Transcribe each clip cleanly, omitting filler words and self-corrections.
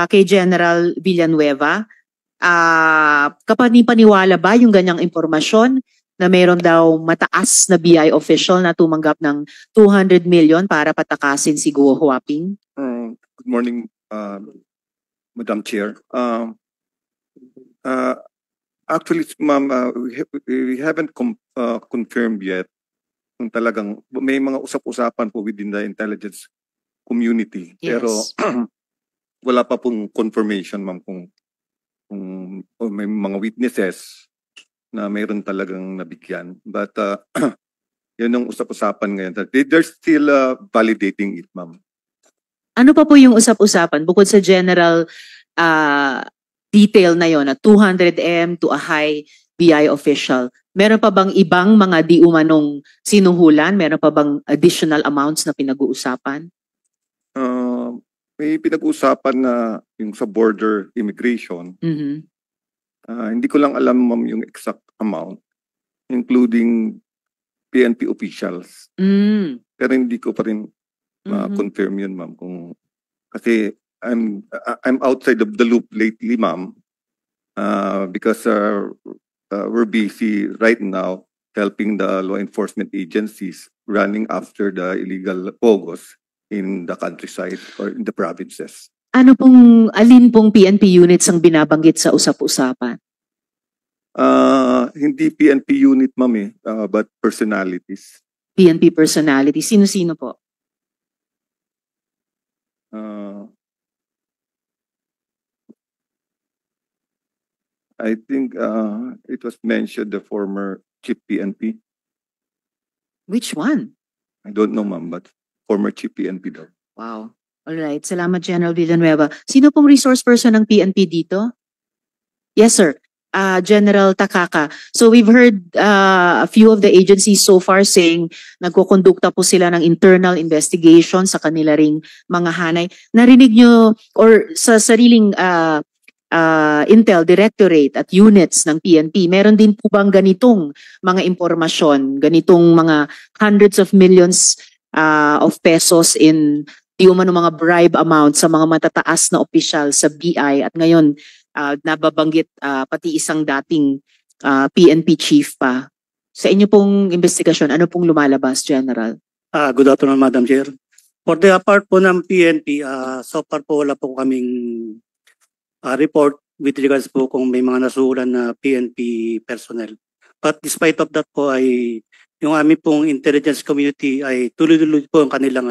kay General Villanueva. Kapani-paniwala ba yung ganyang impormasyon na mayroon daw mataas na BI official na tumanggap ng 200 million para patakasin si Guo Huaping? Good morning, Madam Chair. Actually, ma'am, we haven't confirmed yet kung talagang may mga usap-usapan po within the intelligence community. Yes. Pero wala pa pong confirmation, ma'am, kung may mga witnesses na mayroon talagang nabigyan. But yun ang usap-usapan ngayon. They're still validating it, ma'am. Ano pa po yung usap-usapan bukod sa general detail na yon na 200M to a high BI official? Meron pa bang ibang mga di umanong sinuhulan? Meron pa bang additional amounts na pinag-uusapan? May pinag-uusapan na yung sa border immigration. Mhm. Hindi ko lang alam, ma'am, yung exact amount, including PNP officials. Pero hindi ko pa rin ma-confirm yun, ma'am. Kasi I'm outside of the loop lately, ma'am, because we're busy right now helping the law enforcement agencies running after the illegal pogos in the countryside or in the provinces. Alin pong PNP units ang binabanggit sa usap-usapan? Hindi PNP unit, ma'am, but personalities. PNP personality. Sino-sino po? I think it was mentioned the former chief PNP. Which one? I don't know, ma'am, but former chief PNP daw. Wow. Alright. Salamat, General Villanueva. Sino pong resource person ng PNP dito? Yes, sir. General Takaka. So we've heard a few of the agencies so far saying nagkukondukta po sila ng internal investigation sa kanila ring mga hanay. Narinig nyo or sa sariling Intel Directorate at units ng PNP, meron din po bang ganitong mga impormasyon, ganitong mga hundreds of millions of pesos in di umano mga bribe amount sa mga matataas na opisyal sa BI at ngayon nababanggit pati isang dating PNP chief pa. Sa inyo pong investigasyon, ano pong lumalabas, General? Good afternoon, Madam Chair. For the part po ng PNP, so far po wala po kaming report with regards po kung may mga nasuhulan na PNP personnel. But despite of that po ay yung aming pong intelligence community ay tuloy-tuloy po ang kanilang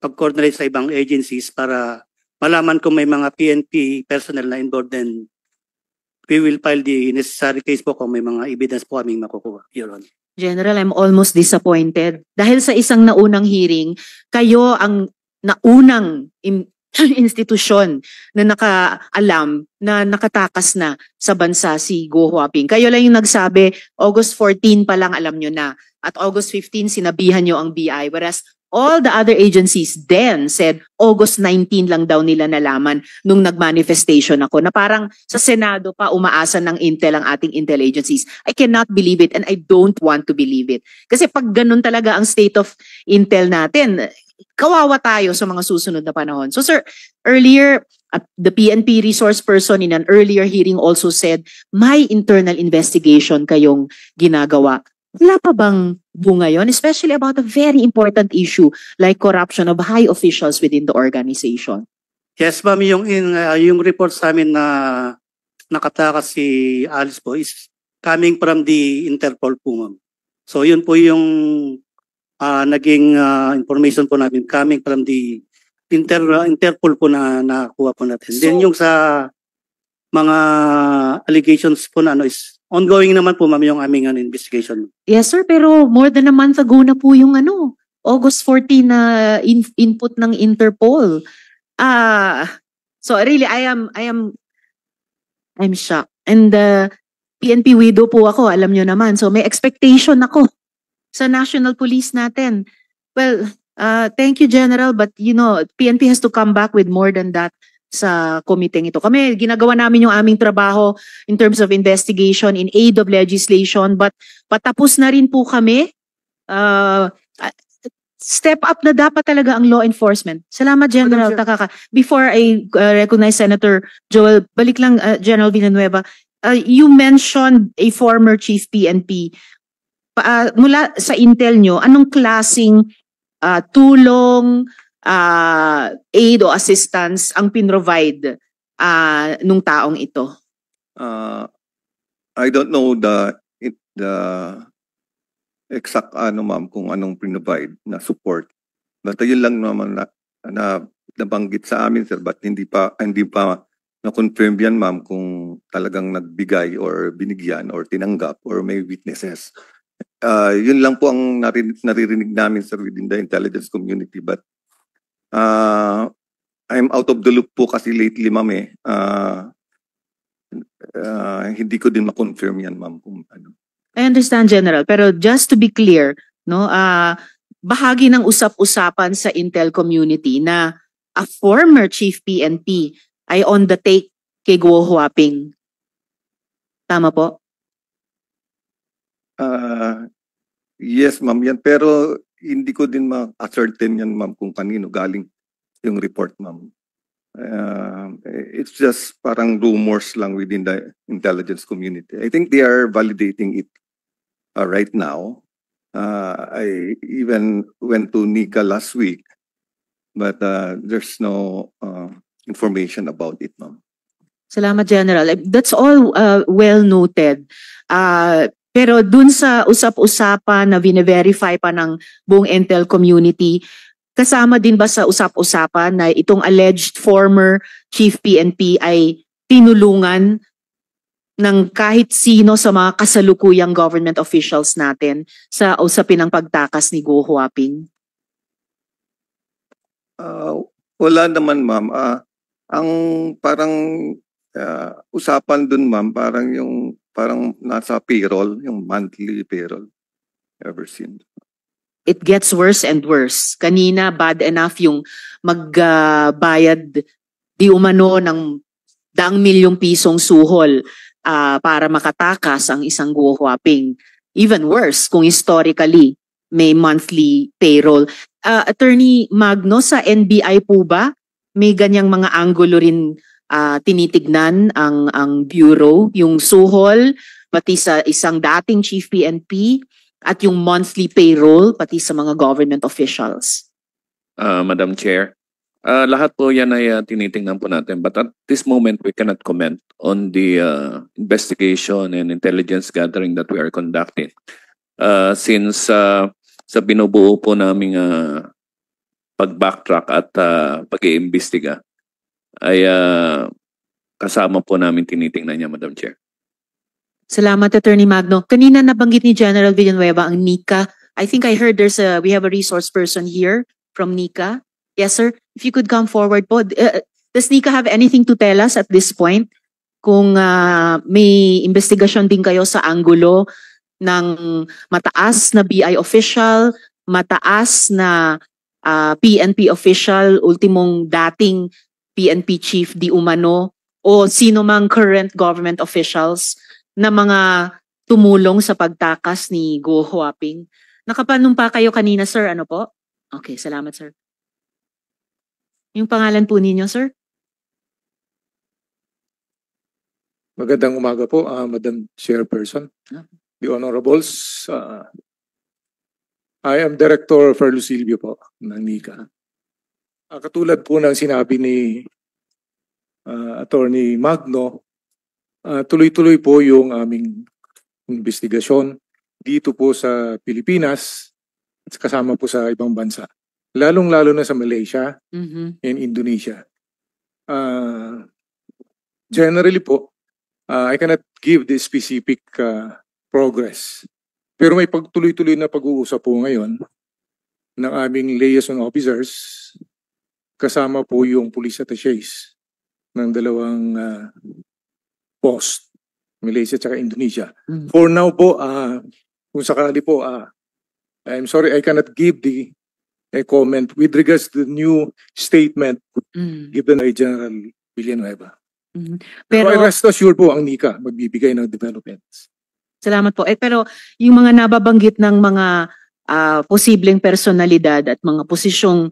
pag-coordinate sa ibang agencies para malaman kung may mga PNP personnel na involved, then we will file the necessary case po kung may mga evidence po kaming makukuha, Your Honor. General, I'm almost disappointed. Dahil sa isang naunang hearing, kayo ang naunang institusyon na nakaalam na nakatakas na sa bansa si Guo Huaping. Kayo lang yung nagsabi, August 14 pa lang alam nyo na. At August 15 sinabihan nyo ang BI. Whereas all the other agencies then said August 19 lang daw nila nalaman nung nag-manifestation ako na parang sa Senado pa umaasa ng Intel ang ating Intel agencies. I cannot believe it and I don't want to believe it. Kasi pag ganun talaga ang state of Intel natin, kawawa tayo sa mga susunod na panahon. So sir, earlier, the PNP resource person in an earlier hearing also said, may internal investigation kayong ginagawa. Wala pa bang bunga yun? Especially about a very important issue like corruption of high officials within the organization. Yes, ma'am, yung report sa amin na nakatakas si Alice po is coming from the Interpol po, ma'am. So yun po yung naging information po namin coming from the Interpol po na nakuha po natin. Then yung sa mga allegations po na is ongoing naman po, ma'am, yung aming investigation. Yes, sir, pero more than a month ago na po yung August 14 na input ng Interpol. So really, I'm shocked. And PNP widow po ako, alam nyo naman. So may expectation ako sa National Police natin. Well, thank you, General, but PNP has to come back with more than that sa komiteng ito. Kami, ginagawa namin yung aming trabaho in terms of investigation in aid of legislation, but patapos na rin po kami. step up na dapat talaga ang law enforcement. Salamat, General Madam Chair. Takaka. Before I recognize Senator Joel, balik lang, General Villanueva. You mentioned a former chief PNP. Mula sa intel nyo, anong klasing tulong, aid o assistance ang pinrovide nung taong ito? I don't know the exact ma'am kung anong provide na support. But yun lang naman na nabanggit sa amin, sir, but hindi pa na-confirm yan, ma'am, kung talagang nagbigay or binigyan or tinanggap or may witnesses. Yun lang po ang naririnig namin, sir, within the intelligence community. But I'm out of the loop po kasi lately, ma'am, hindi ko din ma-confirm yan, ma'am, kung ano. I understand, General, pero just to be clear, no, bahagi ng usap-usapan sa Intel community na a former chief PNP ay on the take kay Guo Huaping. Tama po? Yes, ma'am, yan. Pero hindi ko din ma-ascertain yan, ma'am, kung kanino galing yung report, ma'am. It's just parang rumors lang within the intelligence community. I think they are validating it right now. I even went to Nika last week, but there's no information about it, ma'am. Salamat, General. That's all well noted. Pero dun sa usap-usapan na vine-verify pa ng buong Intel community, kasama din ba sa usap-usapan na itong alleged former chief PNP ay tinulungan ng kahit sino sa mga kasalukuyang government officials natin sa usapin ng pagtakas ni Guo Huaping? Wala naman, ma'am. Ang parang usapan dun, ma'am, parang nasa payroll, yung monthly payroll ever since. It gets worse and worse. Kanina, bad enough yung magbayad di umano ng daang milyong pisong suhol para makatakas ang isang Guo Huaping. Even worse, kung historically may monthly payroll. Attorney Magno, sa NBI po ba may ganyang mga anggulo rin tinitignan ang bureau, yung suhol pati sa isang dating chief PNP at yung monthly payroll pati sa mga government officials? Madam Chair, lahat po yan ay tinitingnan po natin, but at this moment we cannot comment on the investigation and intelligence gathering that we are conducting. Since sa binubuo po naming pag-backtrack at pag-iimbestiga ay kasama po namin tinitingnan niya, Madam Chair. Salamat, Attorney Magno. Kanina nabanggit ni General Villanueva ang NICA. I think I heard we have a resource person here from NICA. Yes, sir. If you could come forward po. Does NICA have anything to tell us at this point? Kung may investigasyon din kayo sa anggulo ng mataas na BI official, mataas na PNP official, ultimong dating PNP chief di umano, o sino mang current government officials na mga tumulong sa pagtakas ni Guo Huaping. Nakapanumpa kayo kanina, sir. Ano po? Okay, salamat, sir. Yung pangalan po ninyo, sir? Magandang umaga po, Madam Chairperson. The Honorables. I am Director Ferlo Silvio po ng NICA. Katulad po ng sinabi ni Attorney Magno, tuloy-tuloy po yung aming investigasyon dito po sa Pilipinas at kasama po sa ibang bansa. Lalong-lalo na sa Malaysia and Indonesia. Generally po, I cannot give the specific progress. Pero may pagtuloy-tuloy na pag-uusap po ngayon ng aming liaison officers kasama po yung police attachés ng dalawang post, Malaysia at Indonesia. For now po, kung sakali po, I'm sorry, I cannot give a comment with regards to the new statement given by General Villanueva. Pero I rest assured po ang NICA magbibigay ng developments. Salamat po. Pero yung mga nababanggit ng mga posibleng personalidad at mga posisyong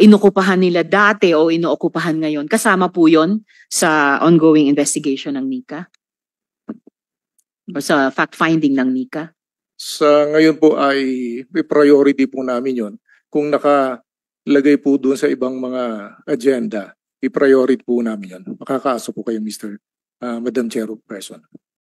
inukupahan nila dati o inuokupahan ngayon, kasama po yon sa ongoing investigation ng NICA? O sa fact-finding ng NICA? Sa ngayon po ay priority po namin yon. Kung nakalagay po doon sa ibang mga agenda, i-priority po namin yon. Makakaasa po kayo, Madam Chairperson.